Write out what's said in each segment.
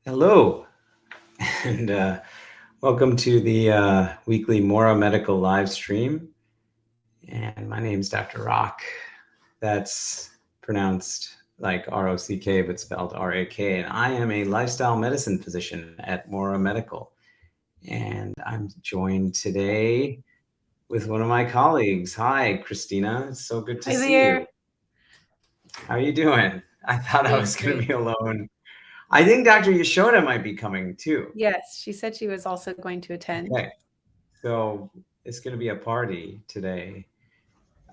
Hello, and welcome to the weekly Mora Medical live stream. And my name's Dr. Rock. That's pronounced like R-O-C-K, but spelled R-A-K. And I am a lifestyle medicine physician at Mora Medical. And I'm joined today with one of my colleagues. Hi, Christina. It's so good to Hi see you. there. How are you doing? I thought I Doing was going to great. be alone. I think Dr. Yashoda might be coming too. Yes, she said she was also going to attend. Okay. So it's going to be a party today.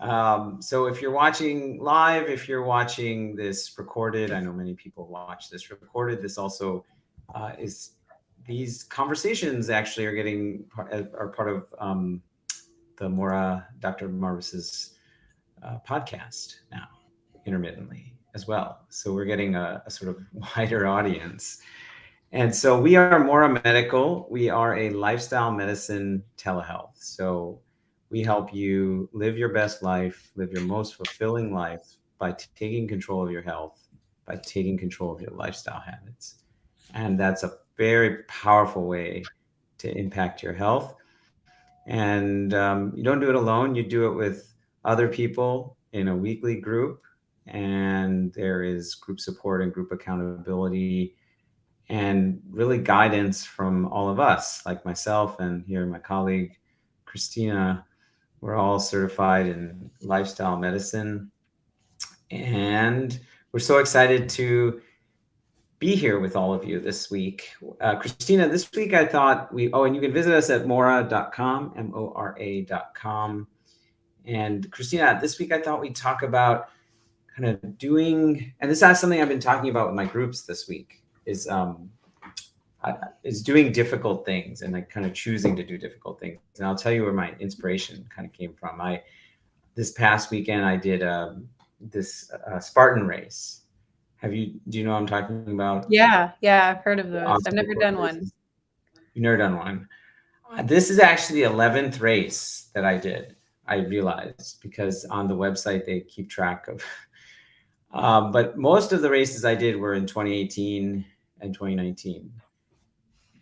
So if you're watching live, if you're watching this recorded, I know many people watch this recorded. This also is these conversations actually are part of the Mora Dr. Marvis's podcast now, intermittently as well. So we're getting a sort of wider audience. And so we are Mora Medical. We are a lifestyle medicine telehealth. So we help you live your best life, live your most fulfilling life by taking control of your health, by taking control of your lifestyle habits. And that's a very powerful way to impact your health. And you don't do it alone, you do it with other people in a weekly group. And there is group support and group accountability and really guidance from all of us, like myself and here my colleague Christina. We're all certified in lifestyle medicine, and we're so excited to be here with all of you this week. Christina, this week I thought and you can visit us at mora.com, mora.com. And Christina, this week I thought we'd talk about kind of doing, and this is something I've been talking about with my groups this week, is doing difficult things and like kind of choosing to do difficult things. And I'll tell you where my inspiration kind of came from. This past weekend I did this Spartan race. Do you know what I'm talking about? Yeah, I've heard of those. I've Obstacle never course done one. races. You've never done one. This is actually the 11th race that I did. I realized because on the website they keep track of. But most of the races I did were in 2018 and 2019.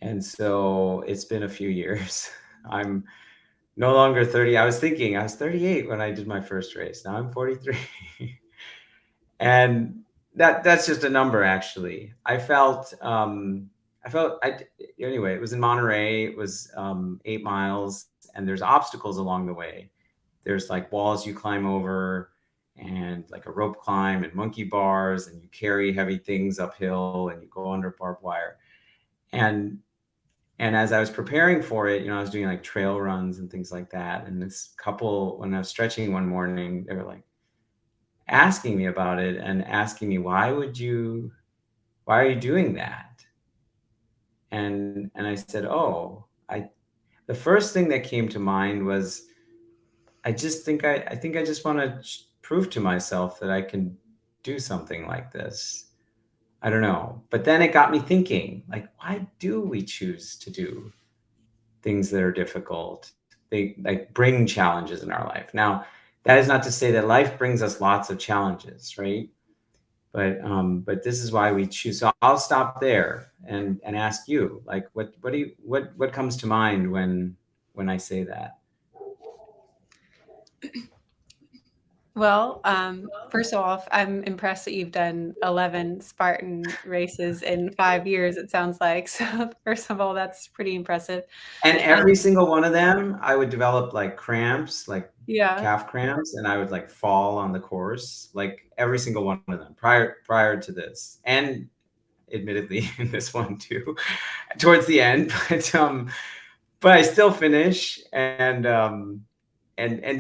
And so it's been a few years. I'm no longer 30. I was thinking I was 38 when I did my first race. Now I'm 43. And that's just a number actually. Anyway, it was in Monterey. It was 8 miles and there's obstacles along the way. There's like walls you climb over and like a rope climb and monkey bars, and you carry heavy things uphill and you go under barbed wire. And and as I was preparing for it, I was doing like trail runs and things like that. And this couple, when I was stretching one morning, they were like asking me about it and asking me, why are you doing that? And I said, the first thing that came to mind was, I think I just want to prove to myself that I can do something like this. I don't know. But then it got me thinking, like, why do we choose to do things that are difficult? They like bring challenges in our life. Now, that is not to say that life brings us lots of challenges, right? But this is why we choose. So I'll stop there and ask you, like, what comes to mind when I say that? Well, first off, I'm impressed that you've done 11 Spartan races in 5 years, it sounds like. So, first of all, that's pretty impressive. And every Um, single one of them, I would develop like cramps, like yeah. calf cramps, and I would like fall on the course, like every single one of them prior to this, and admittedly in this one too, towards the end. But I still finish and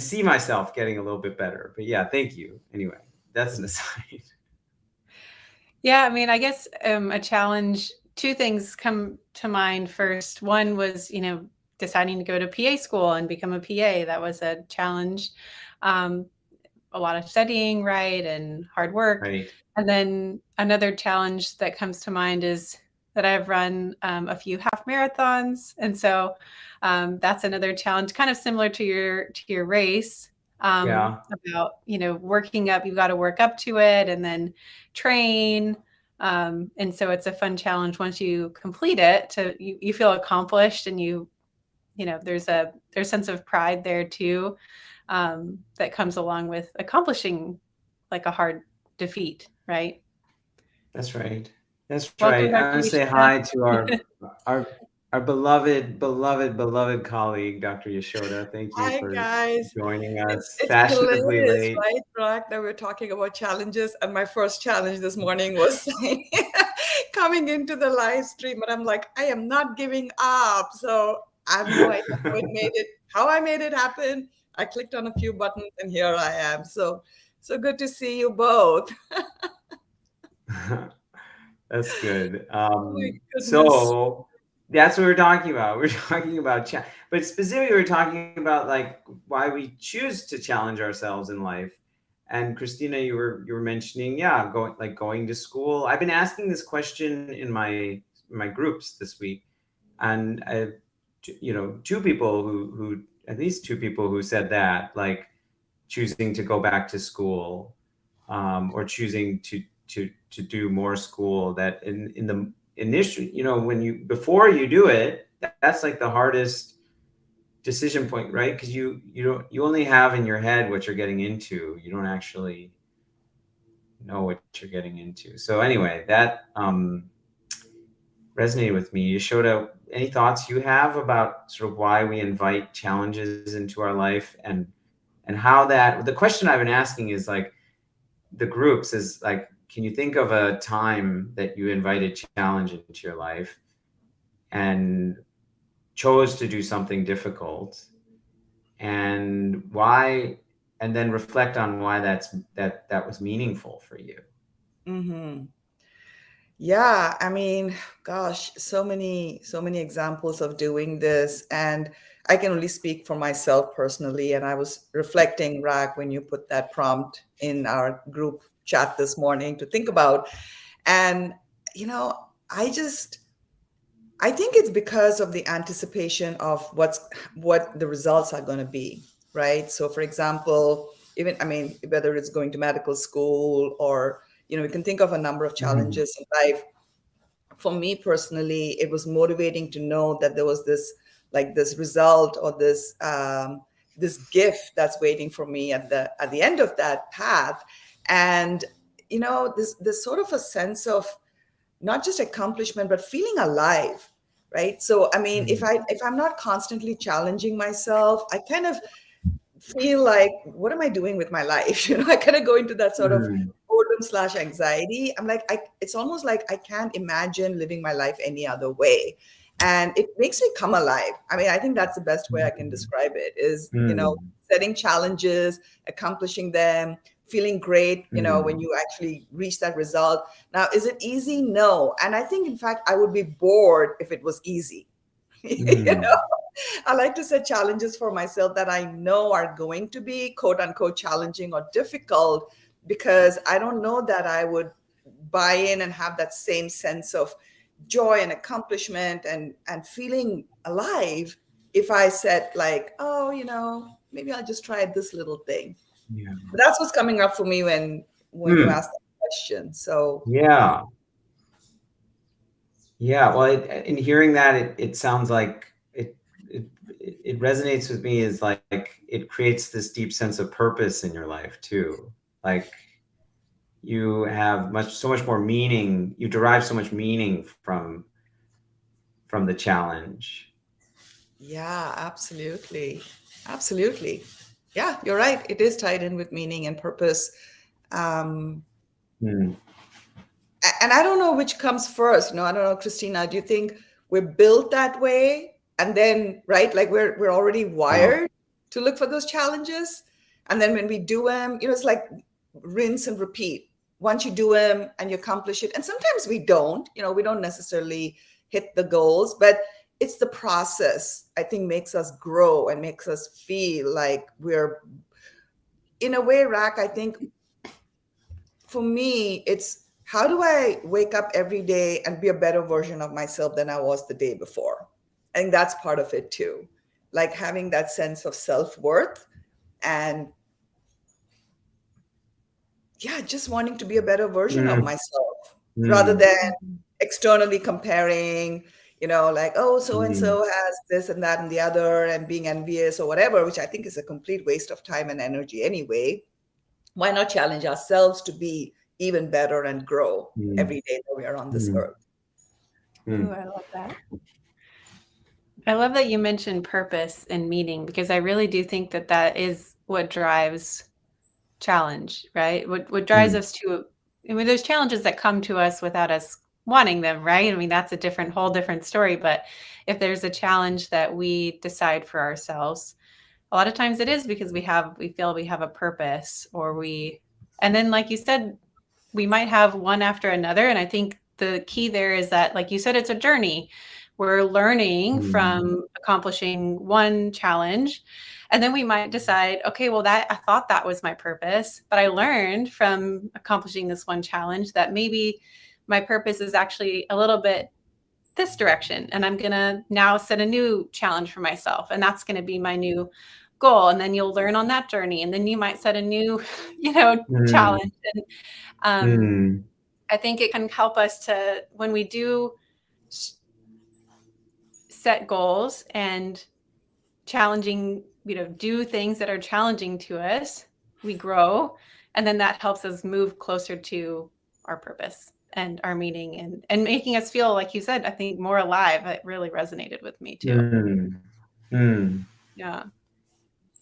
see myself getting a little bit better. But yeah, thank you. Anyway, that's an aside. Yeah, I mean, I guess a challenge, two things come to mind. First, one was, deciding to go to PA school and become a PA. That was a challenge. Um, a lot of studying, right, and hard work. Right. And then another challenge that comes to mind is that I've run a few half marathons, and so that's another challenge, kind of similar to your race. Yeah. About working up, you've got to work up to it, and then train. And so it's a fun challenge once you complete it. You feel accomplished, and there's a sense of pride there too, that comes along with accomplishing like a hard defeat, right? That's right. That's right. Welcome, I Dr. want to say Yashida. hi to our our beloved colleague, Dr. Yashoda. Thank you Hi for guys. joining us It's fashionably hilarious, late. right, Rock, that we're talking about challenges. And my first challenge this morning was coming into the live stream. And I'm like, I am not giving up. So I have no idea how I made it happen. I clicked on a few buttons and here I am. So good to see you both. That's good. Oh my goodness. So that's what we're talking about. We're talking about but specifically we're talking about like why we choose to challenge ourselves in life. And Christina, you were mentioning, yeah, going to school. I've been asking this question in my groups this week, and two people who at least two people who said that, like choosing to go back to school, or choosing to do more school, that in the initial, when you before you do it, that's like the hardest decision point, right? Because you only have in your head what you're getting into. You don't actually know what you're getting into. So anyway, that resonated with me. You showed up. Any thoughts you have about sort of why we invite challenges into our life, and how that, the question I've been asking is like, the groups is like, can you think of a time that you invited challenge into your life and chose to do something difficult, and why, and then reflect on why that was meaningful for you. Mm-hmm. Yeah, I mean, gosh, so many examples of doing this. And I can only speak for myself personally. And I was reflecting, Rag, when you put that prompt in our group chat this morning to think about. And, you know, I just, I think it's because of the anticipation of what the results are going to be, right? So, for example, even, I mean, whether it's going to medical school or, we can think of a number of Mhm. challenges in life. For me personally, it was motivating to know that there was this result, or this gift that's waiting for me at the end of that path. And this sort of a sense of not just accomplishment but feeling alive, right? So I mean, if Mhm. I'm not constantly challenging myself, I kind of feel like, what am I doing with my life? I kind of go into that sort of Mhm. boredom slash anxiety. I'm like, it's almost like I can't imagine living my life any other way. And it makes me come alive. I mean, I think that's the best way I can describe it is, Mhm. setting challenges, accomplishing them, feeling great, when Mhm. you actually reach that result. Now, is it easy? No. And I think, in fact, I would be bored if it was easy. Mhm. I like to set challenges for myself that I know are going to be quote unquote challenging or difficult, because I don't know that I would buy in and have that same sense of joy and accomplishment and feeling alive if I said like, oh, maybe I'll just try this little thing. Yeah. But that's what's coming up for me when you Mm. ask that question. So Yeah. Yeah. Well, in hearing that, it sounds like it it resonates with me as like it creates this deep sense of purpose in your life too. Like you have so much more meaning. You derive so much meaning from the challenge. yeah, absolutely. Absolutely. Yeah, you're right. It is tied in with meaning and purpose. Um, Mm. and I don't know which comes first. I don't know, Christina, do you think we're built that way? And then, right, like we're already Oh. wired to look for those challenges. And then when we do them, it's like rinse and repeat. Once you do them and you accomplish it, and sometimes we don't necessarily hit the goals, but it's the process, I think, makes us grow and makes us feel like we're, in a way, Rack, I think for me, it's how do I wake up every day and be a better version of myself than I was the day before? I think that's part of it too. Like having that sense of self worth and, yeah, just wanting to be a better version of Mm. myself. rather Mm. than externally comparing, like, oh, so and Mm. so has this and that and the other, and being envious or whatever, which I think is a complete waste of time and energy anyway. Why not challenge ourselves to be even better and grow Mm. every day that we are on this Mm. earth? Ooh, I love that. I love that you mentioned purpose and meaning, because I really do think that that is what drives challenge, right? What drives Mm. us to, I mean, there's challenges that come to us without us wanting them, right? I mean, that's a whole different story. But if there's a challenge that we decide for ourselves, a lot of times it is because we feel we have a purpose, and then, like you said, we might have one after another. And I think the key there is that, like you said, it's a journey. We're learning Mm. from accomplishing one challenge. And then we might decide, okay, well, that I thought that was my purpose, but I learned from accomplishing this one challenge that maybe my purpose is actually a little bit this direction. And I'm going to now set a new challenge for myself. And that's going to be my new goal. And then you'll learn on that journey. And then you might set a new, Mm. challenge. And Mm. I think it can help us to, when we do set goals and challenging, do things that are challenging to us, we grow. And then that helps us move closer to our purpose and our meaning, and making us feel, like you said, I think more alive. It really resonated with me too. Mm. Mm. Yeah.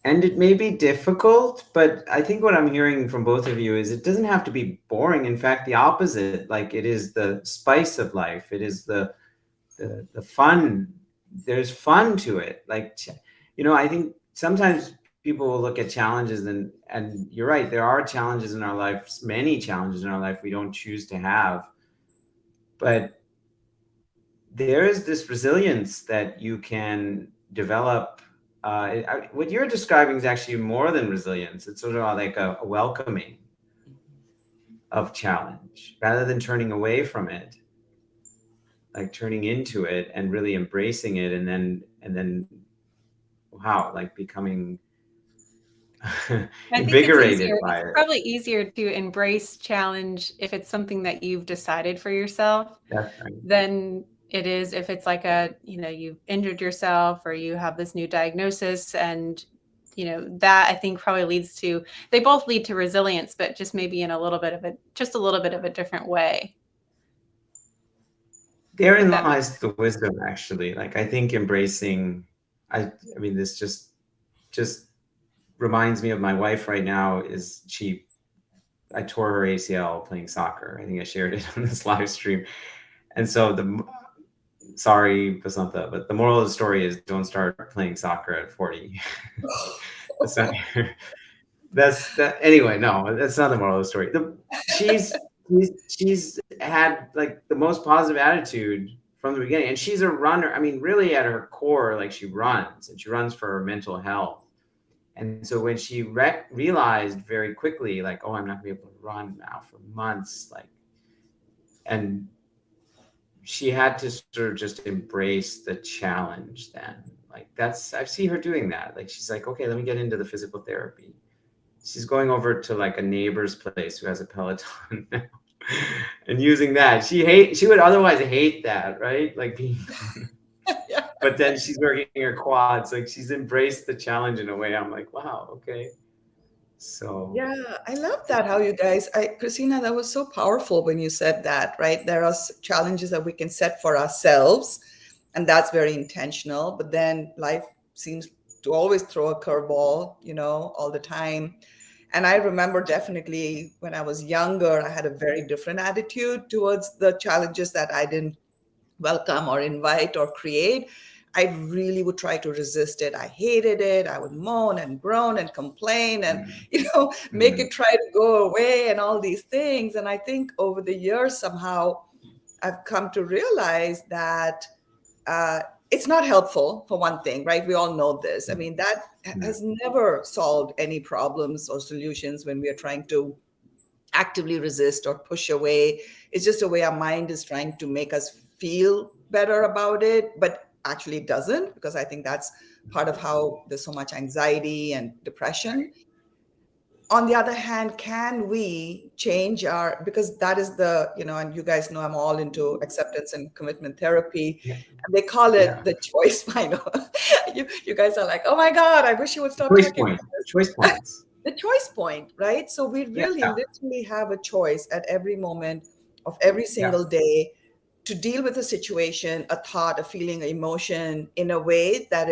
And it may be difficult, but I think what I'm hearing from both of you is it doesn't have to be boring. In fact, the opposite. Like, it is the spice of life. It is the fun. There's fun to it. Like, I think sometimes people will look at challenges, and you're right. There are challenges in our life, many challenges in our life we don't choose to have, but there is this resilience that you can develop. What you're describing is actually more than resilience. It's sort of like a welcoming of challenge rather than turning away from it, like turning into it and really embracing it, and then wow, like becoming I think invigorated by it's it. probably easier to embrace challenge if it's something that you've decided for yourself That's right. than it is if it's like you've injured yourself, or you have this new diagnosis. And, that I think probably they both lead to resilience, but just maybe in a little bit of a different way. Therein If that makes lies the wisdom, actually. Like, I think embracing, I mean, this just reminds me of my wife right now. I tore her ACL playing soccer. I think I shared it on this live stream. And so sorry, Basanta, but the moral of the story is don't start playing soccer at 40. That's not, that's that. Anyway, no, that's not the moral of the story. She's had like the most positive attitude from the beginning, and she's a runner. I mean, really at her core, like, she runs, and she runs for her mental health. And so when she realized very quickly, like, oh, I'm not gonna be able to run now for months, like, and she had to sort of just embrace the challenge then. Like, I see her doing that. Like, she's like, okay, let me get into the physical therapy. She's going over to like a neighbor's place who has a Peloton now and using that. She would otherwise hate that, right? Like being Yeah. but then she's working her quads. Like, she's embraced the challenge in a way. I'm like, wow, okay. So Yeah, I love that. How you guys, Christina, that was so powerful when you said that, right? There are challenges that we can set for ourselves, and that's very intentional. But then life seems to always throw a curveball, all the time. And I remember definitely when I was younger, I had a very different attitude towards the challenges that I didn't welcome or invite or create. I really would try to resist it. I hated it. I would moan and groan and complain and, make it try to go away and all these things. And I think over the years, somehow I've come to realize that it's not helpful, for one thing, right? We all know this. I mean, that has never solved any problems or solutions when we are trying to actively resist or push away. It's just a way our mind is trying to make us feel better about it, but actually it doesn't, because I think that's part of how there's so much anxiety and depression. on the other hand, can we change our, because that is the, and you guys know I'm all into acceptance and commitment therapy. Yeah. And they call it Yeah. the choice. I know you guys are like, oh my God, I wish you would stop Choice talking point. about this. Choice points. The choice point, right? So we really Yeah. literally have a choice at every moment of every single day to deal with a situation, a thought, a feeling, an emotion in a way that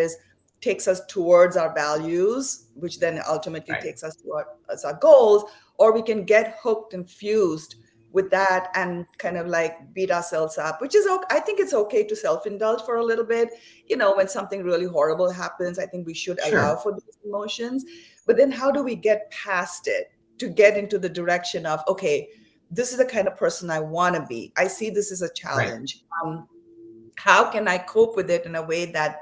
takes us towards our values, which then ultimately Right. takes us towards our goals, or we can get hooked and fused with that and kind of like beat ourselves up, which is okay. I think it's okay to self-indulge for a little bit. When something really horrible happens, I think we should allow Sure. for those emotions. But then how do we get past it to get into the direction of, okay, this is the kind of person I want to be. I see this as a challenge. How can I cope with it in a way that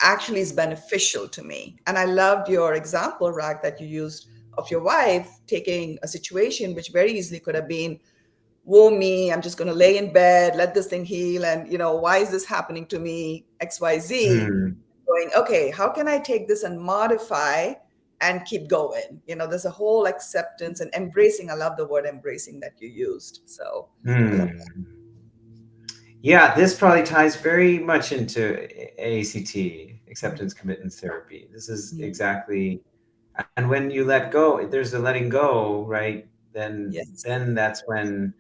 actually is beneficial to me? And I loved your example, Rag, that you used of your wife taking a situation which very easily could have been, whoa me, I'm just going to lay in bed, let this thing heal. And, why is this happening to me? XYZ. Going, okay, how can I take this and modify and keep going? There's a whole acceptance and embracing. I love the word embracing that you used. So I love that. Yeah, this probably ties very much into ACT, acceptance commitment therapy. This is exactly, and when you let go, there's a letting go, right? Then that's when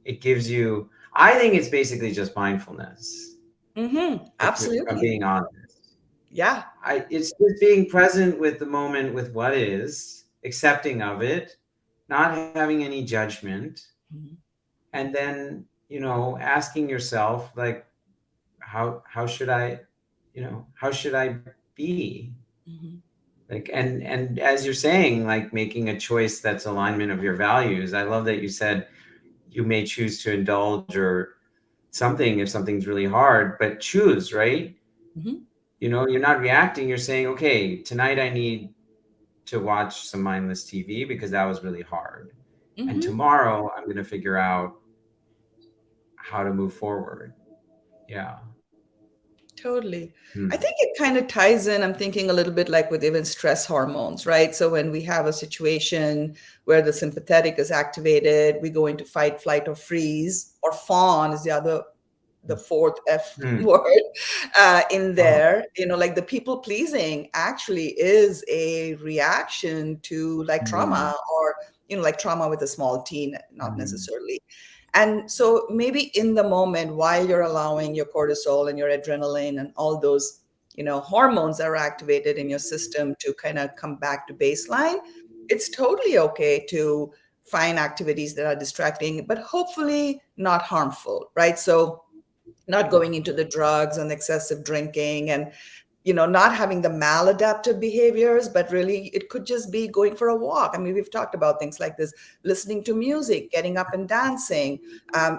it gives you, I think it's basically just mindfulness. Absolutely. If I'm being honest. Yeah. It's just being present with the moment, with what is, accepting of it, not having any judgment, and then, asking yourself, like, how should I, how should I be? Like, and as you're saying, like making a choice that's alignment of your values. I love that you said you may choose to indulge or something if something's really hard, but choose, right? You're not reacting. You're saying, okay, tonight I need to watch some mindless TV because that was really hard. And tomorrow I'm going to figure out how to move forward. Yeah. Totally. I think it kind of ties in, I'm thinking a little bit like with even stress hormones, right? So when we have a situation where the sympathetic is activated, we go into fight, flight, or freeze, or fawn is the fourth F word in there. Like the people pleasing actually is a reaction to like trauma, or, like trauma with a small T, not necessarily. And so maybe in the moment, while you're allowing your cortisol and your adrenaline and all those, hormones that are activated in your system to kind of come back to baseline, it's totally okay to find activities that are distracting, but hopefully not harmful, right? So not going into the drugs and excessive drinking and, not having the maladaptive behaviors, but really it could just be going for a walk. I mean, we've talked about things like this, listening to music, getting up and dancing.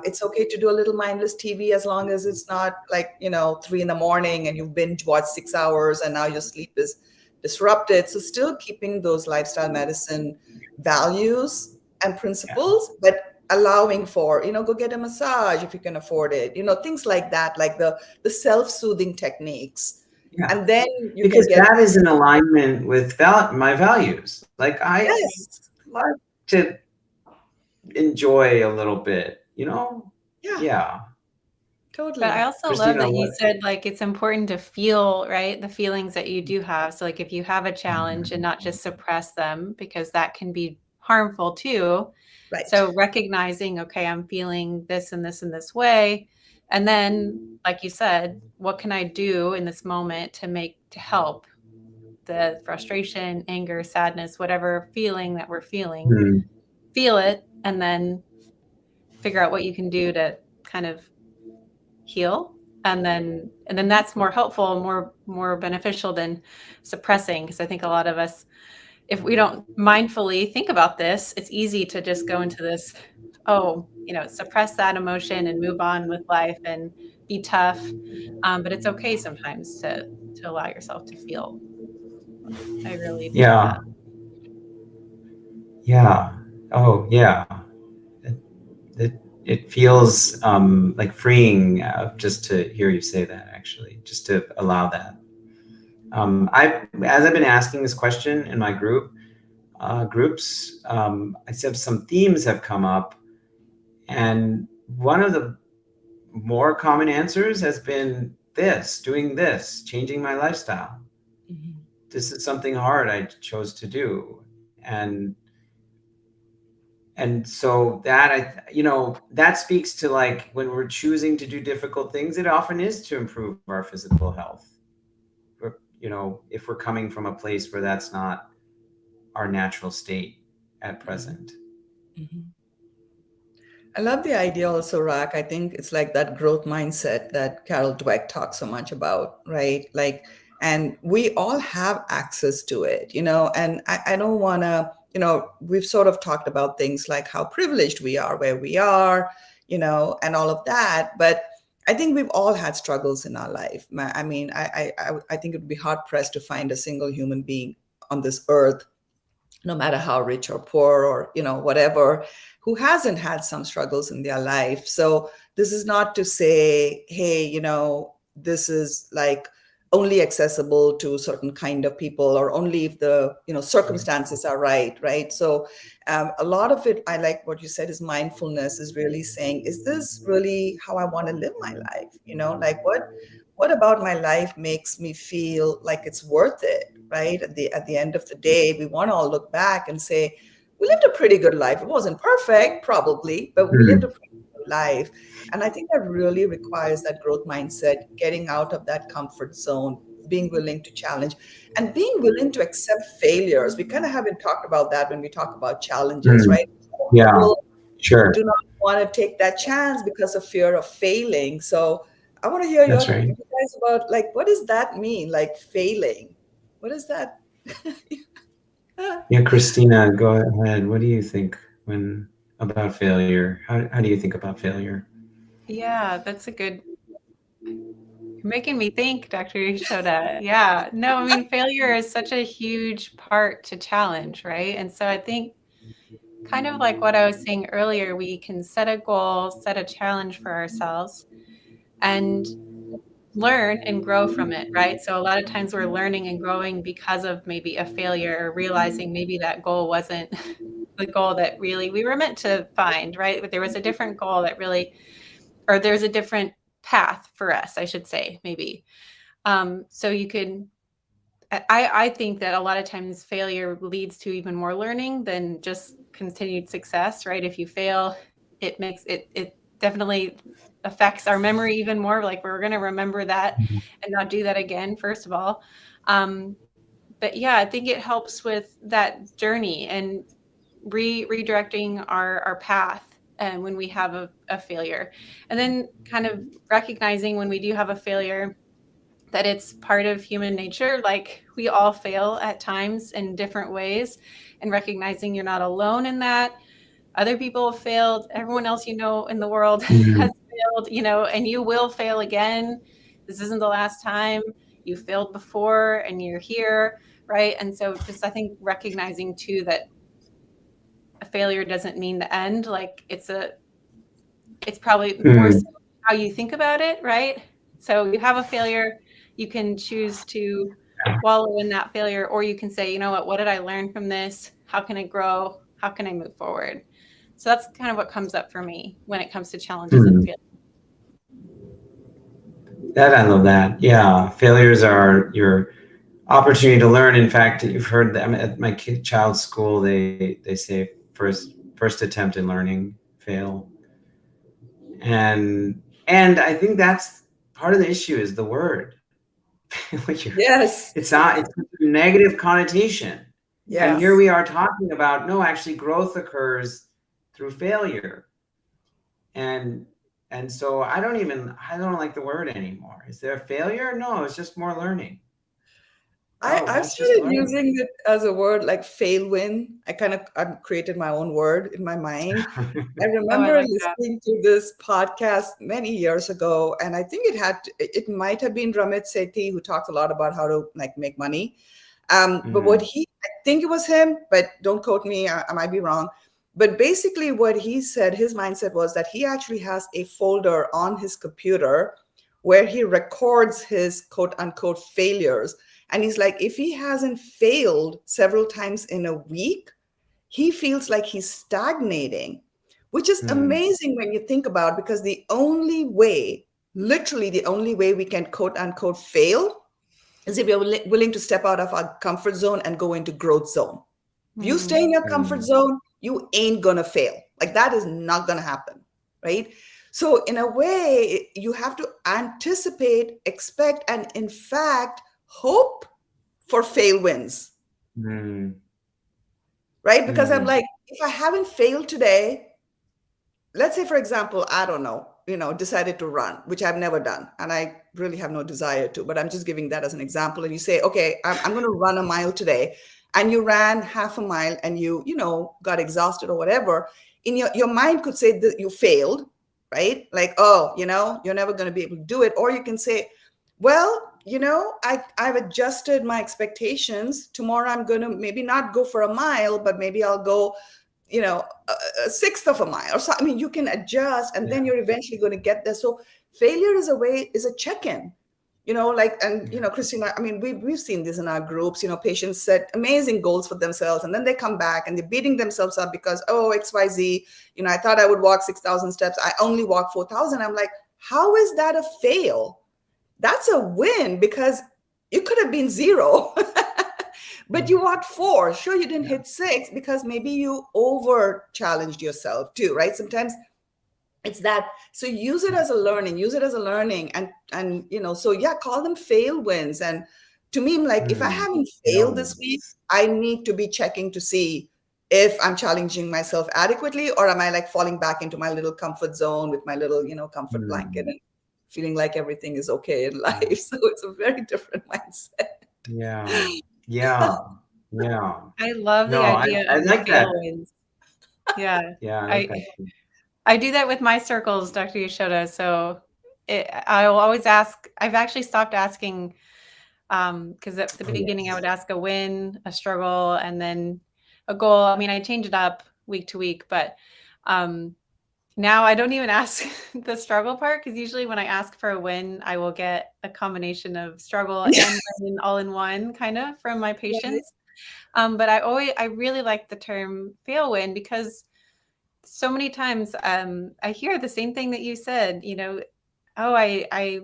It's okay to do a little mindless TV as long as it's not like, 3 a.m. and you've binge watched 6 hours and now your sleep is disrupted. So still keeping those lifestyle medicine values and principles, but allowing for, go get a massage if you can afford it, things like that, like the self-soothing techniques. Yeah. And then because that is in alignment with my values. Like I like to enjoy a little bit, Yeah. Totally. But I also love that you said, like, it's important to feel, right, the feelings that you do have. So like if you have a challenge and not just suppress them, because that can be harmful too. Right. So recognizing, okay, I'm feeling this and this and this way. And then, like you said, what can I do in this moment to help the frustration, anger, sadness, whatever feeling that we're feeling, feel it, and then figure out what you can do to kind of heal. And then that's more helpful, more beneficial than suppressing. Because I think a lot of us, if we don't mindfully think about this, it's easy to just go into this, suppress that emotion and move on with life and be tough. But it's okay sometimes to allow yourself to feel. I really feel that. Yeah. Oh, yeah. It feels like freeing just to hear you say that, actually, just to allow that. As I've been asking this question in my group, groups, I said some themes have come up, and one of the more common answers has been this, doing this, changing my lifestyle. Mhm. This is something hard I chose to do. And so that that speaks to, like, when we're choosing to do difficult things, it often is to improve our physical health. If we're coming from a place where that's not our natural state at present. Mhm. I love the idea also, Rak. I think it's like that growth mindset that Carol Dweck talks so much about, right? Like, and we all have access to it, and I don't want to, we've sort of talked about things like how privileged we are where we are, and all of that. But I think we've all had struggles in our life. I mean, I think it would be hard pressed to find a single human being on this earth, no matter how rich or poor or whatever, who hasn't had some struggles in their life. So this is not to say, hey, this is like only accessible to certain kind of people, or only if the circumstances are right. So a lot of it, I like what you said, is mindfulness, is really saying, is this really how I want to live my life? Like what about my life makes me feel like it's worth it, right? At the end of the day, we want to all look back and say, we lived a pretty good life. It wasn't perfect, probably, but we lived a pretty good life. And I think that really requires that growth mindset, getting out of that comfort zone, being willing to challenge, and being willing to accept failures. We kind of haven't talked about that when we talk about challenges, right? Yeah, People sure. do not want to take that chance because of fear of failing. So I want to hear That's you right. guys about, like, what does that mean? Like, failing. What is that? Yeah, Christina, go ahead. What do you think about failure? How do you think about failure? Yeah, that's a good. You're making me think, Dr. Yashoda. Yeah. No, I mean, failure is such a huge part to challenge, right? And so I think, kind of like what I was saying earlier, we can set a goal, set a challenge for ourselves, and learn and grow from it, right? So a lot of times we're learning and growing because of maybe a failure, or realizing maybe that goal wasn't the goal that really we were meant to find, right? But there was a different goal that really, or there's a different path for us, I should say, maybe. So you can, I think that a lot of times failure leads to even more learning than just continued success, right? If you fail, it definitely affects our memory even more. Like, we're going to remember that and not do that again, first of all. But yeah, I think it helps with that journey and redirecting our path. And when we have a failure, and then kind of recognizing when we do have a failure, that it's part of human nature. Like, we all fail at times in different ways, and recognizing you're not alone in that. Other people have failed. Everyone else in the world has failed, and you will fail again. This isn't the last time. You failed before and you're here, right? And so just, I think, recognizing too that a failure doesn't mean the end. Like, it's probably more so how you think about it, right? So you have a failure, you can choose to wallow in that failure, or you can say, you know what did I learn from this? How can I grow? How can I move forward? So that's kind of what comes up for me when it comes to challenges and failures. I love that. Yeah, failures are your opportunity to learn. In fact, you've heard them at my child's school. They say first attempt in learning, fail, and I think that's part of the issue is the word. Yes. It's not. It's a negative connotation. Yes. And here we are talking about, no, actually growth occurs through failure. And so I don't like the word anymore. Is there a failure? No, it's just more learning. I've started using it as a word, like fail win. I've created my own word in my mind. I remember listening to this podcast many years ago, and I think it might have been Ramit Sethi, who talks a lot about how to, like, make money. But I think it was him, but don't quote me, I might be wrong. But basically what he said, his mindset was that he actually has a folder on his computer where he records his quote unquote failures. And he's like, if he hasn't failed several times in a week, he feels like he's stagnating, which is amazing when you think about it, because the only way, literally the only way we can quote unquote fail is if we're willing to step out of our comfort zone and go into growth zone. If you stay in your comfort zone, you ain't gonna fail. Like, that is not gonna happen, right? So in a way, you have to anticipate, expect, and in fact, hope for fail wins. Right? Because I'm like, if I haven't failed today, let's say, for example, I don't know, decided to run, which I've never done. And I really have no desire to, but I'm just giving that as an example. And you say, okay, I'm going to run a mile today. And you ran half a mile and you got exhausted or whatever. In your mind could say that you failed, right? Like, oh, you're never going to be able to do it. Or you can say, well, I've adjusted my expectations. Tomorrow I'm going to maybe not go for a mile, but maybe I'll go, a sixth of a mile or so. I mean, you can adjust, and then you're eventually going to get there. So failure is a check-in, Christina, I mean, we've seen this in our groups, patients set amazing goals for themselves, and then they come back and they're beating themselves up because, oh, XYZ, I thought I would walk 6,000 steps. I only walk 4,000. I'm like, how is that a fail? That's a win, because you could have been 0, but you walked 4. Sure, you didn't hit 6 because maybe you over challenged yourself too, right? Sometimes it's that. So use it as a learning, and so yeah, call them fail wins. And to me, I'm like, if I haven't failed this week, I need to be checking to see if I'm challenging myself adequately, or am I like falling back into my little comfort zone with my little, comfort blanket and feeling like everything is okay in life. So it's a very different mindset. Yeah. I love the idea I of like fail that. wins. Yeah. Yeah, I like that. I do that with my circles, Dr. Yashoda. So I will always ask. I've actually stopped asking, because at the beginning I would ask a win, a struggle, and then a goal. I mean, I change it up week to week, but now I don't even ask the struggle part, because usually when I ask for a win, I will get a combination of struggle and win all in one, kind of, from my patients. But I really like the term fail win, because so many times I hear the same thing that you said, oh, I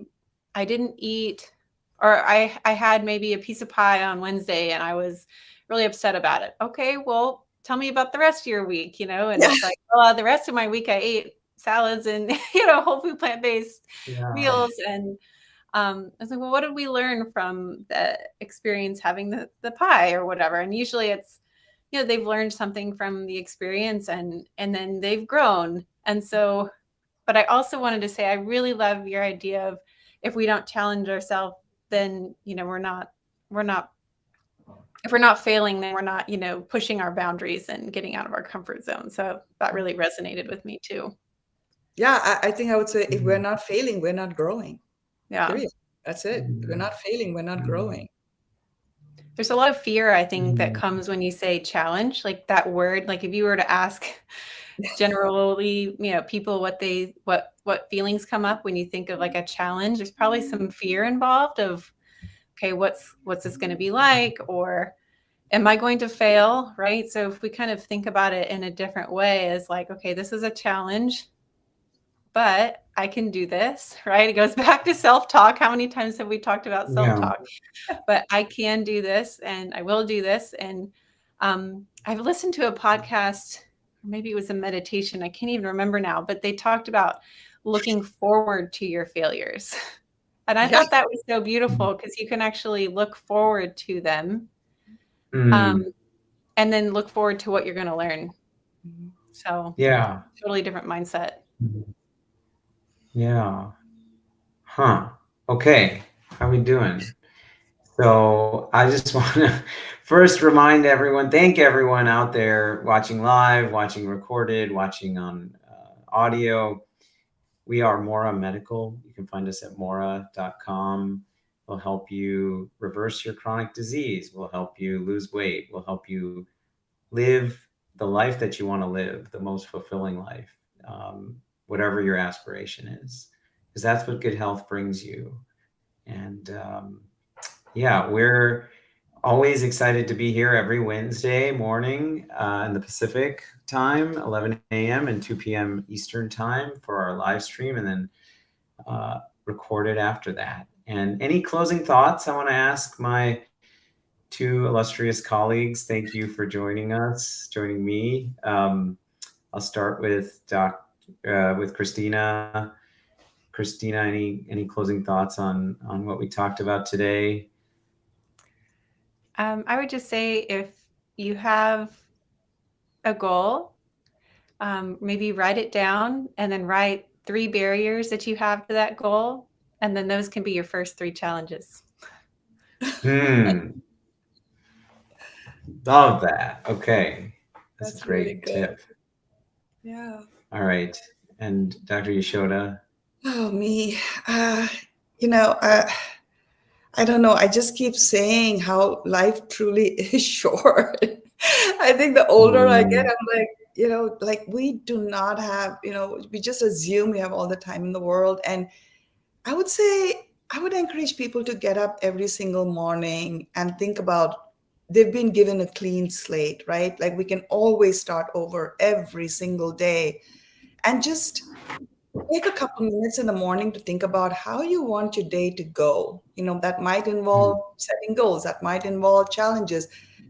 didn't eat, or I had maybe a piece of pie on Wednesday and I was really upset about it. Okay, well, tell me about the rest of your week, and it's like, well, the rest of my week I ate salads and, whole food plant-based meals. And I was like, well, what did we learn from the experience having the pie or whatever? And usually it's, they've learned something from the experience, and then they've grown. And so, but I also wanted to say, I really love your idea of, if we don't challenge ourselves, then, if we're not failing, then we're not, pushing our boundaries and getting out of our comfort zone. So that really resonated with me too. Yeah, I think I would say, if we're not failing, we're not growing. Yeah. Period. That's it. If we're not failing, we're not growing. There's a lot of fear, I think, that comes when you say challenge, like that word. Like, if you were to ask generally, people what feelings come up when you think of like a challenge, there's probably some fear involved of, okay, what's this going to be like, or am I going to fail, right? So if we kind of think about it in a different way, as like, okay, this is a challenge, but I can do this, right? It goes back to self-talk. How many times have we talked about self-talk? But I can do this, and I will do this. And I've listened to a podcast, maybe it was a meditation, I can't even remember now, but they talked about looking forward to your failures. And I thought that was so beautiful, because you can actually look forward to them, and then look forward to what you're going to learn. So totally different mindset. Yeah. Huh. Okay. How are we doing? So I just want to first remind everyone, thank everyone out there watching live, watching recorded, watching on audio. We are Mora Medical. You can find us at mora.com. We'll help you reverse your chronic disease. We'll help you lose weight. We'll help you live the life that you want to live, the most fulfilling life, whatever your aspiration is, because that's what good health brings you. And yeah, we're always excited to be here every Wednesday morning in the Pacific time, 11 a.m. and 2 p.m. Eastern time for our live stream, and then recorded after that. And any closing thoughts I want to ask my two illustrious colleagues? Thank you for joining me. I'll start with with Christina. Christina, any closing thoughts on what we talked about today? I would just say if you have a goal, maybe write it down and then write 3 barriers that you have to that goal. And then those can be your first 3 challenges. Love that. Okay. That's a really great good. tip. Yeah. All right. And Dr. Yashoda? Oh, me. You know, I don't know. I just keep saying how life truly is short. I think the older I get, I'm like, you know, like we do not have, you know, we just assume we have all the time in the world. And I would say, I would encourage people to get up every single morning and think about they've been given a clean slate, right? Like we can always start over every single day and just take a couple minutes in the morning to think about how you want your day to go. You know, that might involve setting goals, that might involve challenges,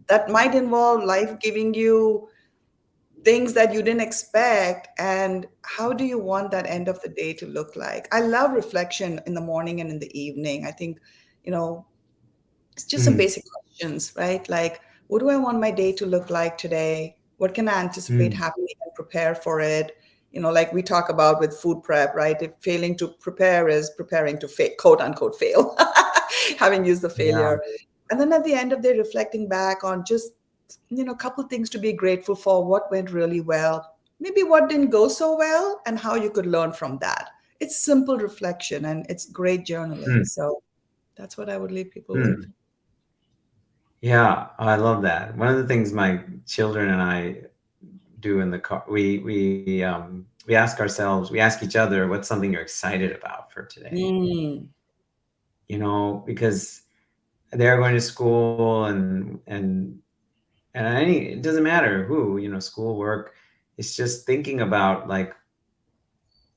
that might involve life giving you things that you didn't expect. And how do you want that end of the day to look like? I love reflection in the morning and in the evening. I think, you know, it's just some basic questions, right? Like, what do I want my day to look like today? What can I anticipate happening and prepare for it? You know, like we talk about with food prep, right? If failing to prepare is preparing to fail, quote unquote, fail, having used the Yeah. failure. And then at the end of the day, reflecting back on just, you know, a couple things to be grateful for, what went really well, maybe what didn't go so well, and how you could learn from that. It's simple reflection and it's great journaling. So that's what I would leave people with. Yeah, I love that. One of the things my children and I do in the car, we ask ourselves, we ask each other, what's something you're excited about for today? You know, because they're going to school and it doesn't matter who, you know, school, work. It's just thinking about like,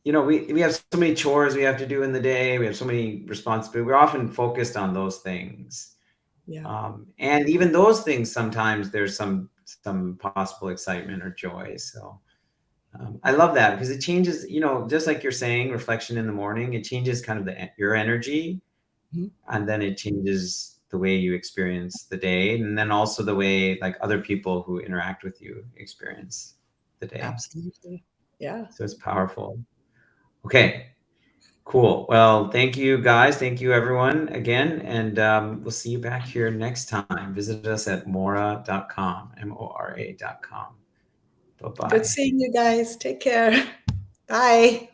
you know, we have so many chores we have to do in the day. We have so many responsibilities. We're often focused on those things. Yeah. And even those things, sometimes there's some possible excitement or joy. So I love that because it changes, you know, just like you're saying, reflection in the morning, it changes kind of your energy, and then it changes the way you experience the day, and then also the way like other people who interact with you experience the day. Absolutely. Yeah. So it's powerful. Okay, cool. Well, thank you guys. Thank you everyone again. And we'll see you back here next time. Visit us at mora.com, Mora.com. Bye-bye. Good seeing you guys. Take care. Bye.